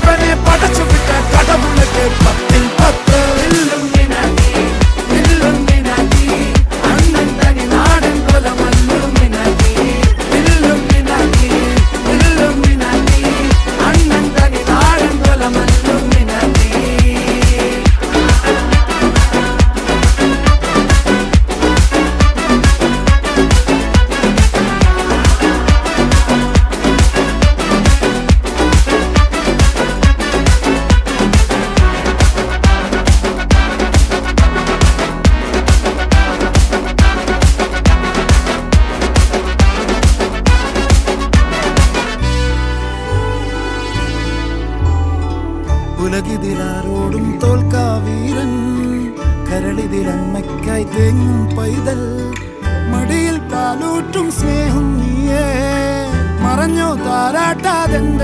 ജീവനെ പടച്ചുവിട്ട കടവുളക്ക് 10ൽ 10. അണ്ണൻ തനി നാടൻ കൊല മല്ലുമിനാട്ടി. അണ്ണൻ തനി നാടൻ കൊല മല്ലുമിനാട്ടി. ഉലകിതിലാരോടും തോൽക്കാവീരൻ, കരളിതിലമ്മയ്ക്കായി തേങ്ങും പൈതൽ, മടിയിൽ പാലൂറ്റും സ്നേഹം നീയേ, മറഞ്ഞോ താരാട്ടാതെന്റെ